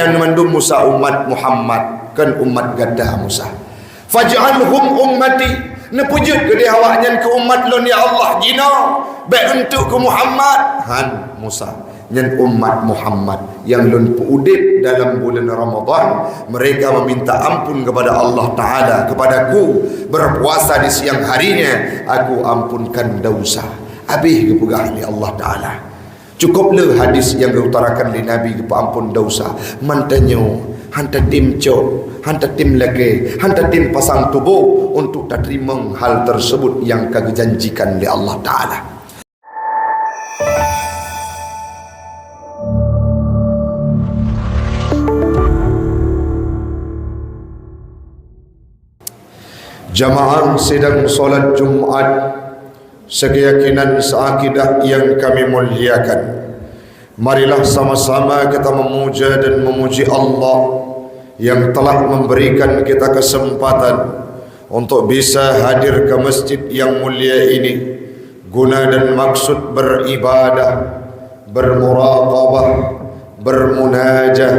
yang mandum Musa umat Muhammad kan umat gadah Musa. Faj'alhum ummati, nepujud ke dia awaknya ke umat lon ya Allah jina baik untuk ke Muhammad han Musa nyen umat Muhammad yang lon puudip dalam bulan Ramadan. Mereka meminta ampun kepada Allah Ta'ala, kepadaku berpuasa di siang harinya aku ampunkan dosa. Habis kepegah oleh Allah Ta'ala. Cukuplah hadis yang diutarakan di Nabi ke ampun dosa. Mantanyo hantar tim cok, hantar tim lagi, hantar tim pasang tubuh untuk tak terima hal tersebut yang kau janjikan oleh Allah Ta'ala. Jamaah sedang solat Jumat sekeyakinan seakidah yang kami muliakan. Marilah sama-sama kita memuja dan memuji Allah yang telah memberikan kita kesempatan untuk bisa hadir ke masjid yang mulia ini guna dan maksud beribadah, bermuraqabah, bermunajah,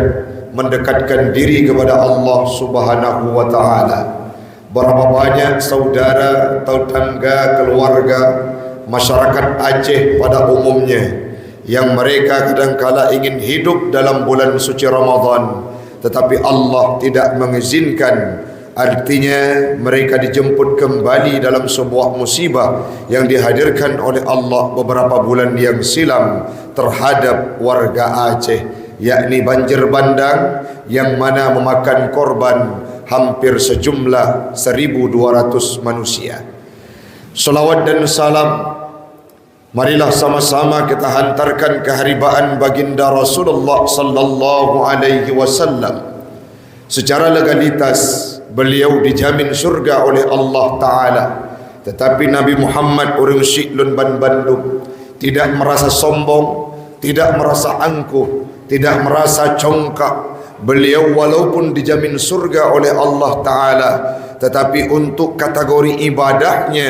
mendekatkan diri kepada Allah Subhanahu wa Ta'ala. Berapa banyak saudara, tetangga, keluarga, masyarakat Aceh pada umumnya yang mereka kadangkala ingin hidup dalam bulan suci Ramadan, tetapi Allah tidak mengizinkan. Artinya mereka dijemput kembali dalam sebuah musibah yang dihadirkan oleh Allah beberapa bulan yang silam terhadap warga Aceh, yakni banjir bandang yang mana memakan korban hampir sejumlah 1.200 manusia. Salawat dan salam marilah sama-sama kita hantarkan keharibaan baginda Rasulullah sallallahu alaihi wasallam. Secara legalitas beliau dijamin surga oleh Allah Ta'ala, tetapi Nabi Muhammad orang syiklun ban bandung, tidak merasa sombong, tidak merasa angkuh, tidak merasa congkak. Beliau walaupun dijamin surga oleh Allah Ta'ala, tetapi untuk kategori ibadahnya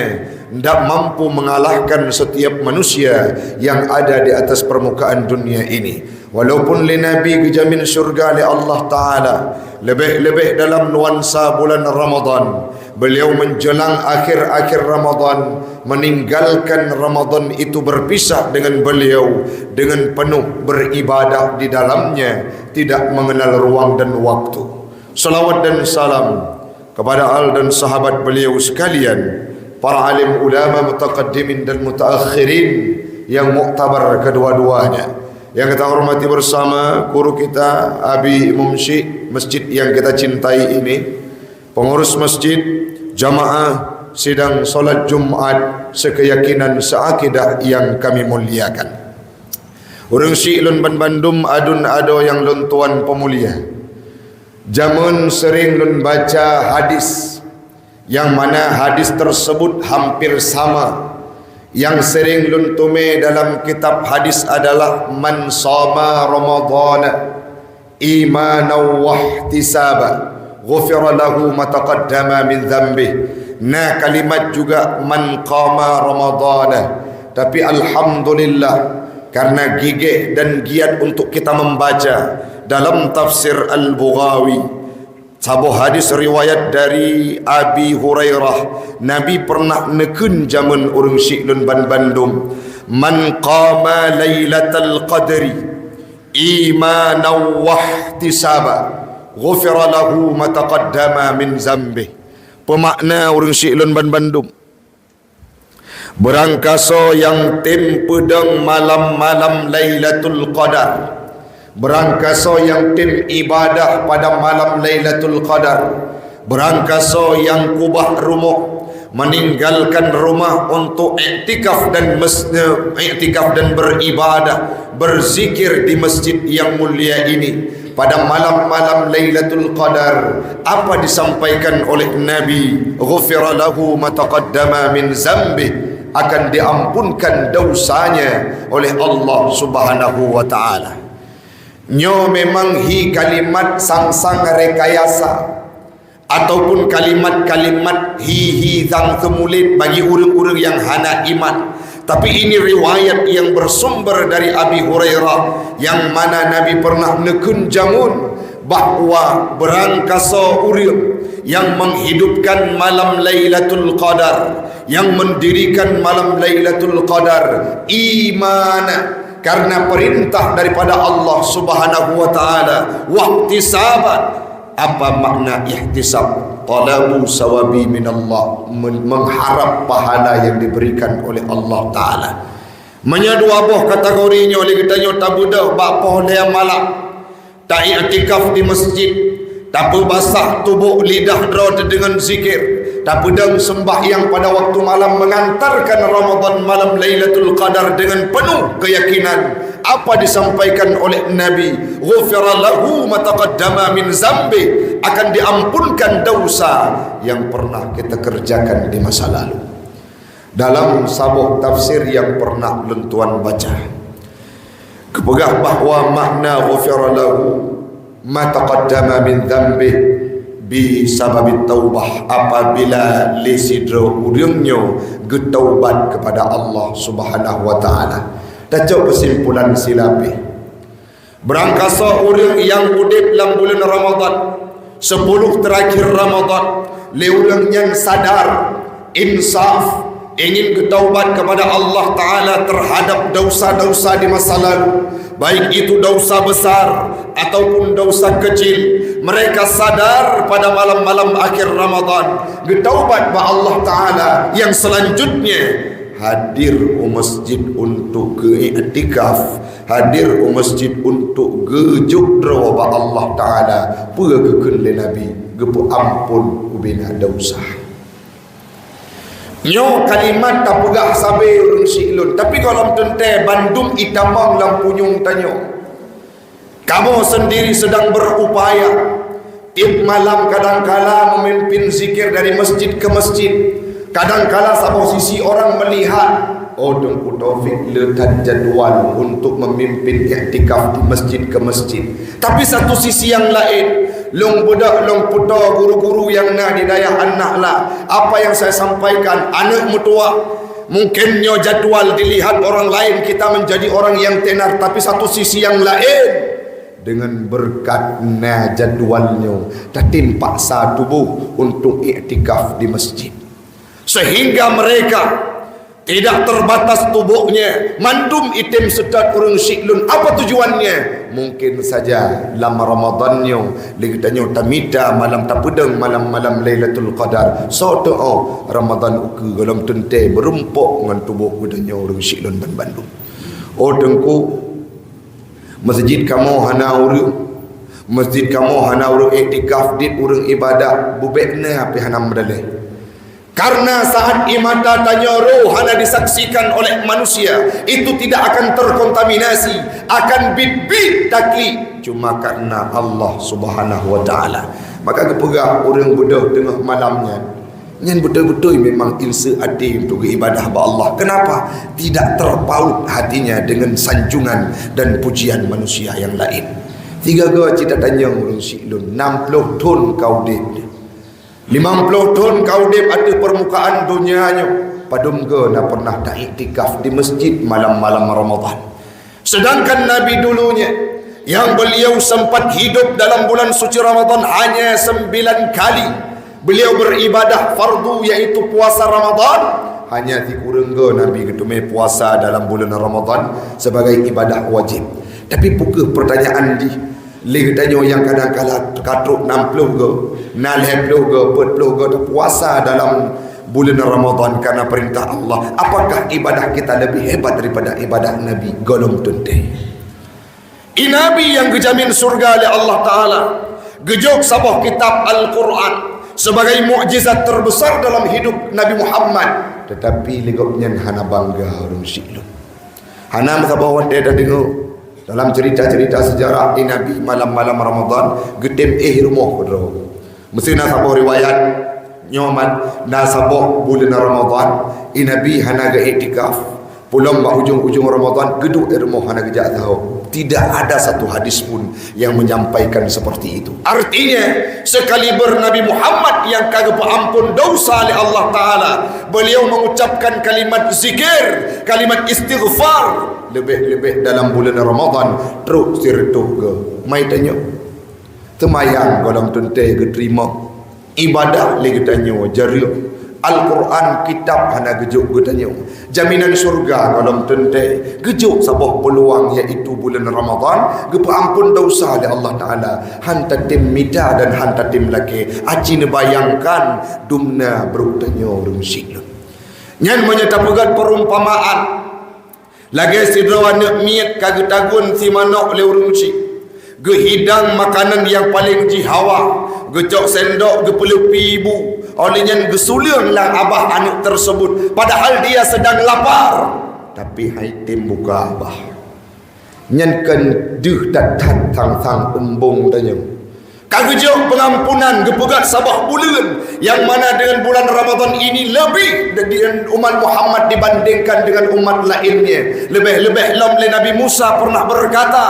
tidak mampu mengalahkan setiap manusia yang ada di atas permukaan dunia ini. Walaupun li Nabi dijamin surga oleh Allah Ta'ala, lebih-lebih dalam nuansa bulan Ramadan, beliau menjelang akhir-akhir Ramadan, meninggalkan Ramadan itu berpisah dengan beliau dengan penuh beribadah di dalamnya, tidak mengenal ruang dan waktu. Salawat dan salam kepada al dan sahabat beliau sekalian, para alim ulama mutaqaddimin dan mutaakhirin yang muktabar kedua-duanya. Yang kita hormati bersama guru kita Abi Mumshi, masjid yang kita cintai ini, pengurus masjid, jamaah sidang solat Jumat sekeyakinan seakidah yang kami muliakan. Urang syi'lun ban bandum adun ado yang lun tuan pemulia. Jamun sering lun baca hadis yang mana hadis tersebut hampir sama. Yang sering lun tume dalam kitab hadis adalah man shama ramadhana imanan wa ihtisaba ghufira lahu ma taqaddama min dhanbihi. Nah, kalimat juga man qama ramadhana, tapi alhamdulillah karena gigih dan giat untuk kita membaca dalam tafsir Al-Bughawi, sebuah hadis riwayat dari Abi Hurairah, Nabi pernah nekun zaman urang syiklun ban bandung, man qama lailatal qadri imanan wa ihtisaba ghufira lahu ma taqaddama min zambi. Pemakna urang syiklun ban bandung, berangkaso yang tim pedang malam-malam Lailatul Qadar, berangkaso yang tim ibadah pada malam Lailatul Qadar, berangkaso yang kubah rumah, meninggalkan rumah untuk iktikaf dan beribadah, berzikir di masjid yang mulia ini pada malam-malam Lailatul Qadar. Apa disampaikan oleh Nabi? Ghufira lahu ma taqaddama min zambi, akan diampunkan dosanya oleh Allah Subhanahu wa Ta'ala. Nyo memang hi kalimat sang-sang rekayasa ataupun kalimat-kalimat hi sang semulit bagi orang-orang yang hana iman. Tapi ini riwayat yang bersumber dari Abi Hurairah yang mana Nabi pernah nekun jamun bahawa berangkasa urang yang menghidupkan malam Lailatul Qadar, yang mendirikan malam Lailatul Qadar iman karena perintah daripada Allah Subhanahu wa taala, wahtisaban. Apa makna ihtisab? Talabu sawabi minallah, mengharap pahala yang diberikan oleh Allah taala. Menya dua buah kategorinya oleh kitanya tabudah bapa dia malam tak i'tikaf di masjid, tak basah tubuh lidah drod dengan zikir, tak pedang sembahyang pada waktu malam, mengantarkan Ramadan malam Lailatul Qadar dengan penuh keyakinan apa disampaikan oleh Nabi, ghufira lahu ma taqaddama min zambi, akan diampunkan dosa yang pernah kita kerjakan di masa lalu. Dalam sabuh tafsir yang pernah lentuan baca, kepegah bahawa makna ghufira lahu ma taqaddama min dhanbi bi sababi taubah, apabila lisidro urangnya getaubat kepada Allah Subhanahu wa taala. Dacau kesimpulan silapi, berangkasa urang yang udip dalam bulan Ramadan, 10 terakhir Ramadan, le urang yang sadar insaf ingin bertaubat kepada Allah Ta'ala terhadap dosa-dosa di masa lalu, baik itu dosa besar ataupun dosa kecil. Mereka sadar pada malam-malam akhir Ramadan, bertaubat kepada Allah Ta'ala. Yang selanjutnya hadir ke masjid untuk ke-i'tikaf, hadir ke masjid untuk gejuk kepada Allah Ta'ala, pergi ke Nabi, gepu ampun ubina dosa. Nyo kalimat tak pegah sabai urang siklun, tapi kalau tente Bandung itamang lampunyung tanyo, kamu sendiri sedang berupaya tiap malam kadangkala memimpin zikir dari masjid ke masjid, kadangkala sabar sisi orang melihat Dengku Taufik letak jadual untuk memimpin iktikaf di masjid ke masjid. Tapi satu sisi yang lain, long budak long puta guru-guru yang nak didayah anak lah, apa yang saya sampaikan anak mutua mungkinnya jadwal dilihat orang lain, kita menjadi orang yang tenar. Tapi satu sisi yang lain, dengan berkat jadwalnya tertimpa satu tubuh untuk iktikaf di masjid, sehingga mereka tidak terbatas tubuhnya, mandum itim sedat urang siklun. Apa tujuannya? Mungkin saja lama Ramadannya ligitanya tamida malam tapedeng malam-malam Lailatul Qadar, so doa Ramadan uke dalam tente berempuk dengan tubuh kudanya urang siklun dan Bandung. Dengku masjid kamu hana urang, masjid kamu hana urang iktikaf dit urang ibadah bubekna api hana medalih. Karena saat imata tanya roh hana disaksikan oleh manusia, itu tidak akan terkontaminasi, akan bit-bit takli cuma karena Allah Subhanahu wa taala. Maka kepegah orang budak tengah malamnya nyen betul-betul memang ilsa hati untuk ibadah kepada Allah. Kenapa? Tidak terpaut hatinya dengan sanjungan dan pujian manusia yang lain. 3 gua cita tanya urang siklun 60 ton kau dit, 50 tahun kau dip ada permukaan dunianya, padum ke nak pernah tak iktikaf di masjid malam-malam Ramadan. Sedangkan Nabi dulunya yang beliau sempat hidup dalam bulan suci Ramadan hanya 9 kali beliau beribadah fardu, yaitu puasa Ramadan. Hanya dikurang ke Nabi ketumai puasa dalam bulan Ramadan sebagai ibadah wajib. Tapi pukul pertanyaan di ligdanyo yang kadang-kala katruk 60 ke 60 ke 40 ke puasa dalam bulan Ramadan karena perintah Allah. Apakah ibadah kita lebih hebat daripada ibadah Nabi? Golong tunte. Nabi yang gejamin surga oleh Allah Ta'ala, gejok sabah kitab Al-Quran sebagai mukjizat terbesar dalam hidup Nabi Muhammad. Tetapi ligopnya hana bangga orang siklun, hana sabah wadah dah dengar dalam cerita-cerita sejarah Nabi malam-malam Ramadan gedem rumah kodro. Mesti nak sabah riwayat nyoman na sabah bulan Ramadan Nabi hana ga iktikaf pulang ba ujung-ujung Ramadan geduk rumah hana gejak tahu. Tidak ada satu hadis pun yang menyampaikan seperti itu. Artinya sekaliber Nabi Muhammad yang kagak ampun dosa oleh Allah Ta'ala, beliau mengucapkan kalimat zikir, kalimat istighfar lebih-lebih dalam bulan Ramadan. Terus sirtuh ke mai tanya temayang golong tuntai ke terima, ibadah lagi tanya jari, Al-Quran kitab hana gejuk ke tanya, jaminan surga golong tuntai gejuk sabah peluang iaitu bulan Ramadan ke ampun dosa oleh Allah Ta'ala. Hanta tim mida dan hanta tim laki aci ne bayangkan dumna berutanya orang syik nyan menyata pegat perumpamaan lagi sidrawan miat kagetagun si manok le orang syik ge hidang makanan yang paling jihawa, ge cok sendok, ge pelupi ibu. Olehnya ge suliang lah abah anak tersebut padahal dia sedang lapar. Tapi hai tim buka abah. Nyen ken deuh datang tang embung tanya. Kagejok pengampunan ge pegat sabah bulan yang mana dengan bulan Ramadan ini lebih dengan umat Muhammad dibandingkan dengan umat lainnya. Lebih-lebih lam le Nabi Musa pernah berkata,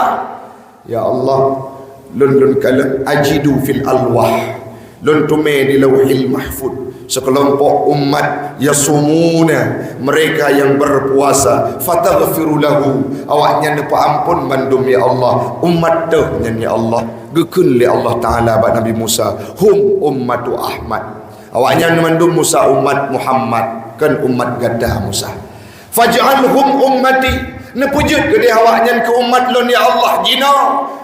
ya Allah, lun kalam ajidu fil alwah, lun tume di lauhil mahfud, sekelompok umat yasumuna, mereka yang berpuasa, fataghfiru lahu, awaknya nepa ampun bandum ya Allah, umat dah ya Allah, gekun li Allah Ta'ala ba Nabi Musa, hum ummatu Ahmad, awaknya mandum Musa umat Muhammad, kan umat gadah Musa, faj'alhum ummati, nepujud ke dia awaknya ke umat lon ya Allah jina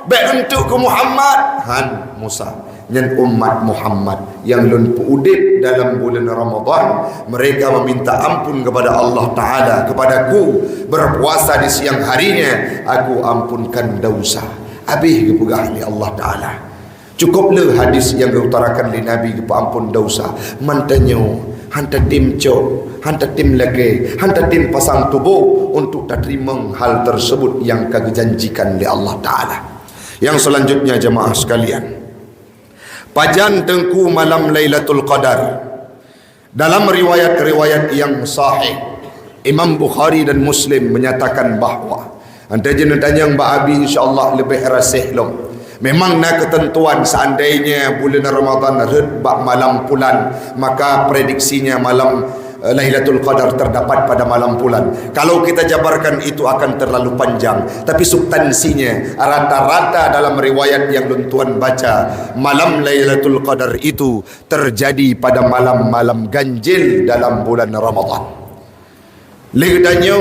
baik untuk ke Muhammad han Musa nyen umat Muhammad yang lon puudip dalam bulan Ramadan mereka meminta ampun kepada Allah Ta'ala, kepadaku berpuasa di siang harinya aku ampunkan dosa habis kepegah oleh Allah Ta'ala. Cukuplah hadis yang diutarakan oleh Nabi ke ampun dosa mantanyo hanta tim cok, hanta tim lagi, hanta tim pasang tubuh untuk tak terima hal tersebut yang kagejanjikan oleh Allah Ta'ala. Yang selanjutnya jemaah sekalian, pajan tengku malam Lailatul Qadar dalam riwayat-riwayat yang sahih Imam Bukhari dan Muslim menyatakan bahawa anda jenis tanya Mbak Abi insyaAllah lebih rasih long. Memang nak ketentuan seandainya bulan Ramadan redbak malam bulan, maka prediksinya malam Lailatul Qadar terdapat pada malam bulan. Kalau kita jabarkan itu akan terlalu panjang, tapi substansinya rata-rata dalam riwayat yang luntuan baca, malam Lailatul Qadar itu terjadi pada malam-malam ganjil dalam bulan Ramadan. Legadanya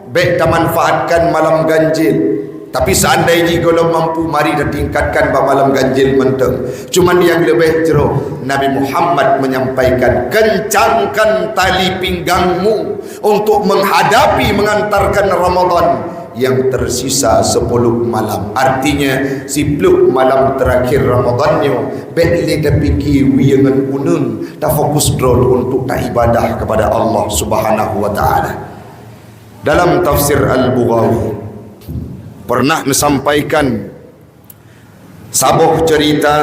baik kita manfaatkan malam ganjil. Tapi seandainya kalau mampu mari dan tingkatkan malam ganjil menteng. Cuman yang lebih jero Nabi Muhammad menyampaikan, kencangkan tali pinggangmu untuk menghadapi mengantarkan Ramadan yang tersisa 10 malam. Artinya 10 malam terakhir Ramadannya baiklah dapiki wiyangan unun tak fokus drol untuk tak ibadah kepada Allah Subhanahu wa taala. Dalam tafsir Al-Bughawi pernah disampaikan sabuh cerita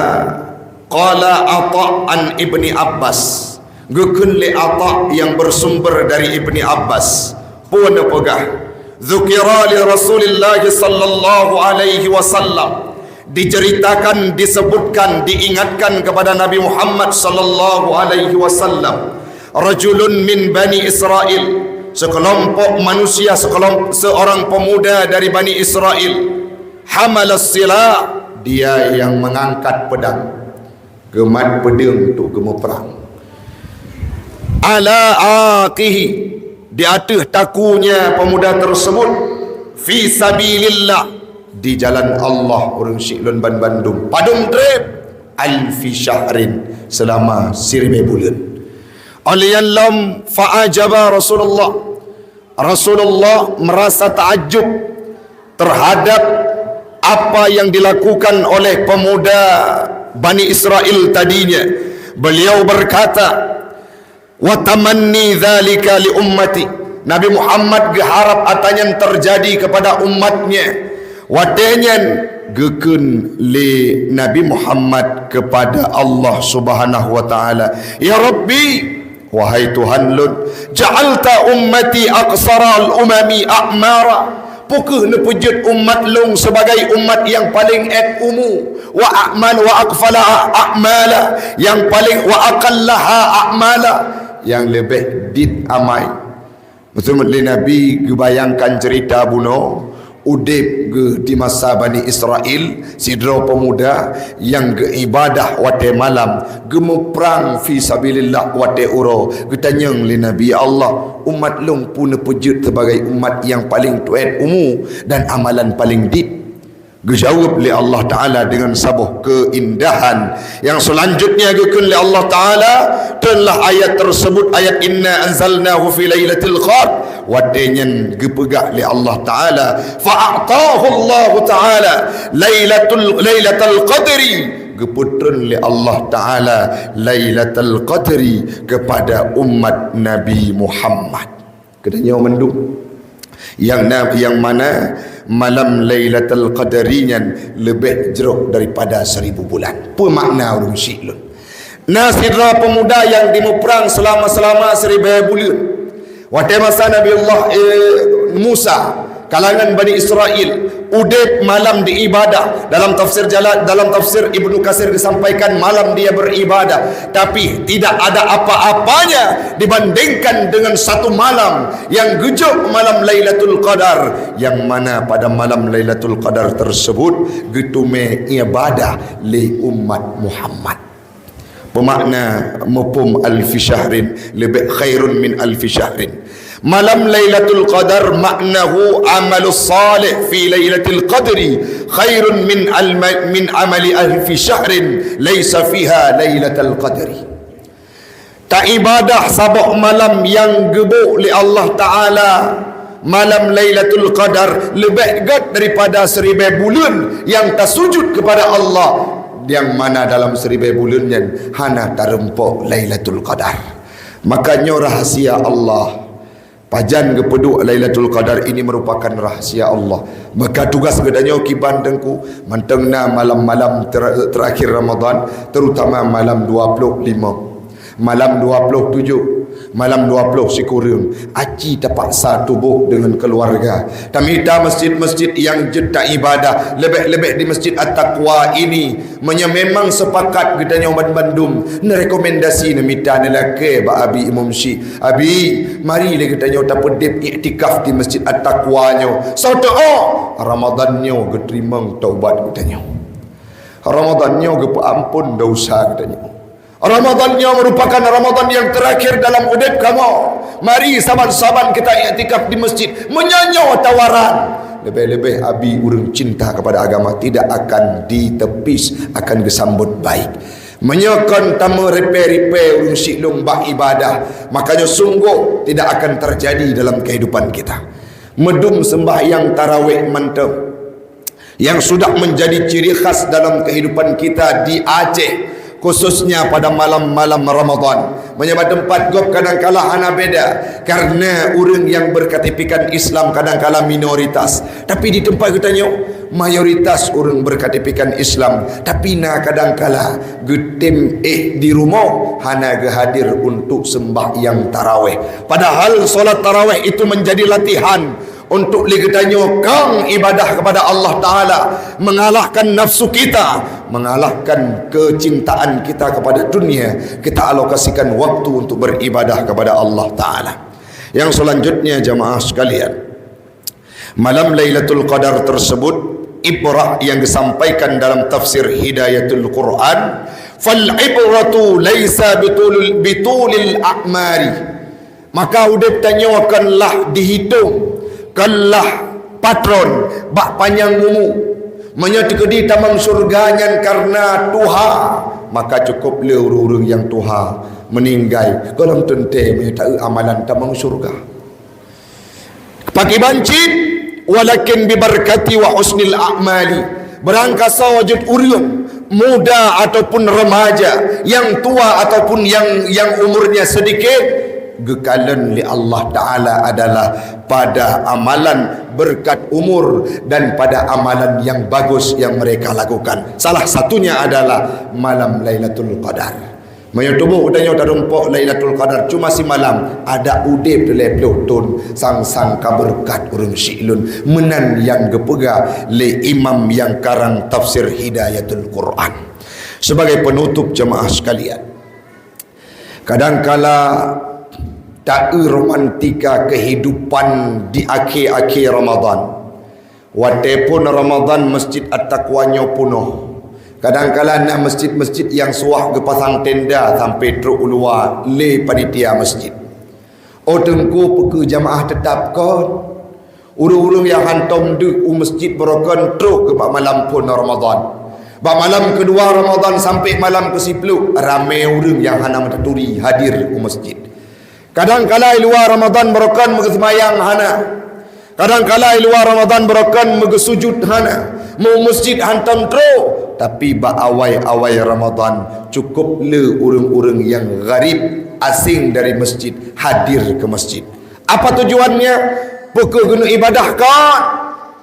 qala Atha an Ibni Abbas, gekun li Atha yang bersumber dari Ibni Abbas pun pegah dzukira li Rasulillah sallallahu alaihi wasallam, diceritakan, disebutkan, diingatkan kepada Nabi Muhammad sallallahu alaihi wasallam, rajulun min Bani Israel, sekelompok manusia, seorang pemuda dari Bani Israel, hamalas silah, dia yang mengangkat pedang, gemat pedang untuk gemu perang, ala aqihi, di atas takunya pemuda tersebut, fi sabilillah, di jalan Allah orang syiklun ban Bandung, padum trip alfi syahrin, selama 1000 bulan. Aliyan lam fa'ajaba Rasulullah merasa takjub terhadap apa yang dilakukan oleh pemuda Bani Israel tadinya. Beliau berkata, wa tamanni dzalika li ummati, Nabi Muhammad geharap atanya terjadi kepada umatnya. Wadenyan gekun li Nabi Muhammad kepada Allah Subhanahu wa taala, ya Rabbi, wahai Tuhan lun, ja'alta ummati aqsara al-umami a'mara, pukul nepujud umat lung sebagai umat yang paling umu, wa a'mal wa aqfala a'mala, yang paling wa aqallaha a'mala, yang lebih dit amai. Betul Nabi kebayangkan cerita buno, udip ge di masa Bani Israel, sidra pemuda yang ge ibadah wate malam, ge perang fi sabilillah wate uro, ge tanyang li Nabi Allah, umat long pun pejut sebagai umat yang paling tuet umur dan amalan paling deep. Dijawab oleh Allah Ta'ala dengan sabuh keindahan yang selanjutnya dikun oleh Allah Ta'ala telah ayat tersebut, ayat inna anzalnahu fi lailatul qadr, wadenyen gepegak oleh Allah Ta'ala, fa'atahu Allah Ta'ala lailatul qadri, geputren oleh Allah Ta'ala lailatul qadri kepada umat Nabi Muhammad. Kedanya mendung yang mana malam Lailatul Qadarinya lebih jeruk daripada 1000 bulan. Apa makna urung syiklun? Nasidra pemuda yang dimuperang selama 1000 bulan. Waktu masa Nabi Allah Musa, kalangan Bani Israel, udip malam diibadah. Dalam tafsir Ibnu Katsir disampaikan malam dia beribadah, tapi tidak ada apa-apanya dibandingkan dengan satu malam yang gejuk malam Lailatul Qadar, yang mana pada malam Lailatul Qadar tersebut getume ibadah li umat Muhammad. Bermakna mupum alfi syahrin, lebih khairun min alfi syahrin. Malam Lailatul Qadar maknahu amalus salih fi Lailatul Qadri khairun min amali alfi syahrin laisa fiha Lailatul Qadri. Tak ibadah sabak malam yang gebuk li Allah Ta'ala, malam Lailatul Qadar lebih gad daripada 1000 bulan yang tersujud kepada Allah, yang mana dalam 1000 bulannya hana tarempok Lailatul Qadar. Makanya rahasia Allah pajan gepeduk Lailatul Qadar ini merupakan rahasia Allah. Maka tugas gedanya kiban dengku mantengna malam-malam terakhir Ramadan, terutama malam 25, malam 27, malam 20 sikurun aci terpaksa tubuh dengan keluarga. Tamita masjid-masjid yang jeda ibadah, lebih-lebih di Masjid At-Taqwa ini memang sepakat gedanya umat Bandung nerekomendasi nemita nelake ba abi Imam Syih. Abi mari le gedanya tapedip iktikaf di Masjid At-Taqwa nyo. Saudoa Ramadan nyo geterima taubat gedanya. Ramadan nyo gepampun dosa gedanya. Ramadannya merupakan Ramadan yang terakhir dalam hidup kamu. Mari saban-saban kita iktikaf di masjid, menyanyo tawaran. Lebih-lebih abi urang cinta kepada agama tidak akan ditepis, akan disambut baik. Menyokon tamu repe-repe urang siklung bah ibadah, makanya sungguh tidak akan terjadi dalam kehidupan kita. Medum sembahyang tarawih mantap yang sudah menjadi ciri khas dalam kehidupan kita di Aceh, khususnya pada malam-malam Ramadan. Menyebab tempat gop kadang-kala hana beda, karena orang yang berkatipikan Islam kadang-kala minoritas, tapi di tempat kita mayoritas orang berkatipikan Islam, tapi kadang-kala getem di rumah hana hadir untuk sembahyang tarawih. Padahal solat tarawih itu menjadi latihan untuk ligetanyo kang ibadah kepada Allah Ta'ala, mengalahkan nafsu kita, mengalahkan kecintaan kita kepada dunia. Kita alokasikan waktu untuk beribadah kepada Allah Ta'ala. Yang selanjutnya jamaah sekalian, malam Lailatul Qadar tersebut ibrah yang disampaikan dalam tafsir Hidayatul Quran, fal ibratu laisa bitulil a'mari, maka udip tanyakanlah dihitung kalah patron bak panjang mumu menyetikedi tamang surganya karena Tuha, maka cukup le urung yang Tuha meninggal golong tente menyertai amalan tamang surga pakai bancit walakin bibarkati wa husnil a'mali. Berangkasa wajud urung muda ataupun remaja, yang tua ataupun yang umurnya sedikit, gekalan li Allah Ta'ala adalah pada amalan berkat umur dan pada amalan yang bagus yang mereka lakukan. Salah satunya adalah malam Lailatul Qadar. Menyutubuh udahnya tarumpok Lailatul Qadar cuma si malam ada udip de pelutun sang-sang kaberkat urun syiklun menan yang gepega le imam yang karang tafsir Hidayatul Quran. Sebagai penutup jemaah sekalian, kadangkala tak romantika kehidupan di akhir-akhir Ramadan. Walaupun Ramadan masjid At-Taqwanya penuh. Kadang-kadang nak masjid-masjid yang suah ke pasang tenda sampai truk luar le panitia masjid. Oh tengku peku jamaah tetap kon. Urung-urung yang hantam duk masjid berokon truk ke malam pun Ramadan. Bak malam kedua Ramadan sampai malam ke-10 ramai orang yang hana menturi hadir ke masjid. Kadang-kadang luar Ramadan berokon mengesemayang hana. Kadang-kadang luar Ramadan berokon mengesujud hana. Mau masjid hantam truk. Tapi ba awal-awal Ramadan cukup le orang-orang yang gharib asing dari masjid hadir ke masjid. Apa tujuannya? Pukul guna ibadah kan?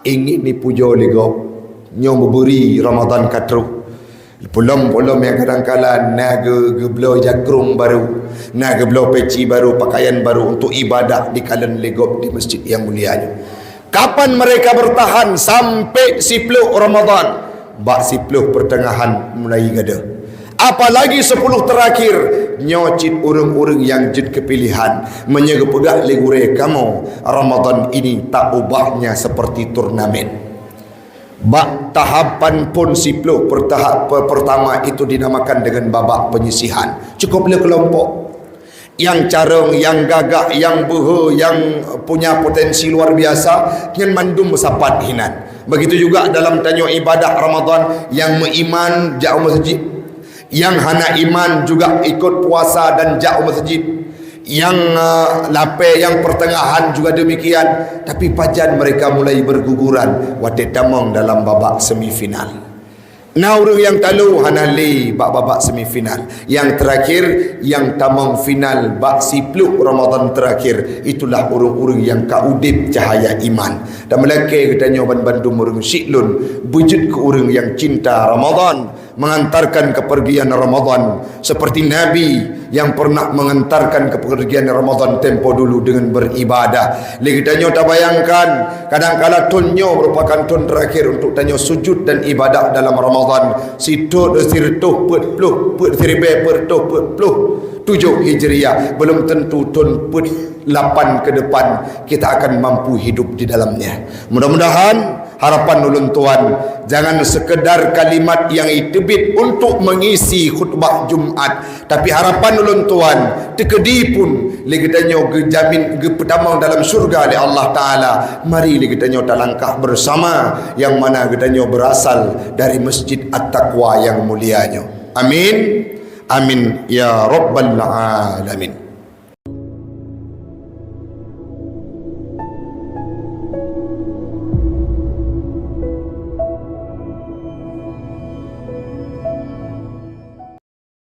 Ingin ni puja ligop. Nyo memberi Ramadan katru. Pelom-pelom yang kadang-kadang nak geblo jagrung baru, nak geblo peci baru, pakaian baru untuk ibadah di kalan ligop di masjid yang mulianya. Kapan mereka bertahan sampai 10 Ramadan? Bak 10 pertengahan mulai gada. Apalagi 10 terakhir nyocit orang-orang yang jid kepilihan menyegepegak legure kamu. Ramadan ini tak ubahnya seperti turnamen. Bak tahapan pun 10 pertama itu dinamakan dengan babak penyisihan. Cukuplah kelompok yang carung, yang gagah, yang buhu, yang punya potensi luar biasa dengan mandum sapat hinan. Begitu juga dalam tanya ibadah Ramadan, yang beriman jauh masjid, yang hana iman juga ikut puasa dan jauh masjid, yang lape, yang pertengahan juga demikian. Tapi pajan mereka mulai berguguran wate tamang dalam babak semifinal. Nah orang yang talu hanali babak semifinal. Yang terakhir yang tamang final bak 10 Ramadan terakhir, itulah orang-orang yang kaudip cahaya iman. Dan melaki katanya Bandung orang syiklun wujud ke orang yang cinta Ramadan, mengantarkan kepergian Ramadan seperti Nabi yang pernah mengantarkan kepergian Ramadan tempo dulu dengan beribadah. Lagi tanya tak bayangkan kadang-kadang tunnya merupakan tun terakhir untuk tanya sujud dan ibadah dalam Ramadan. Situ sirtuh put siribe pertuh put 7 Hijriah belum tentu tun put 8 ke depan kita akan mampu hidup di dalamnya. Mudah-mudahan harapan ulun tuan jangan sekedar kalimat yang itebit untuk mengisi khutbah Jumat, tapi harapan ulun tuan tekedi pun legetanyo gejamin gepetamang dalam syurga oleh Allah Taala. Mari legetanyo talangkah bersama yang mana getanyo berasal dari Masjid At-Taqwa yang mulianya. Amin amin ya rabbal alamin.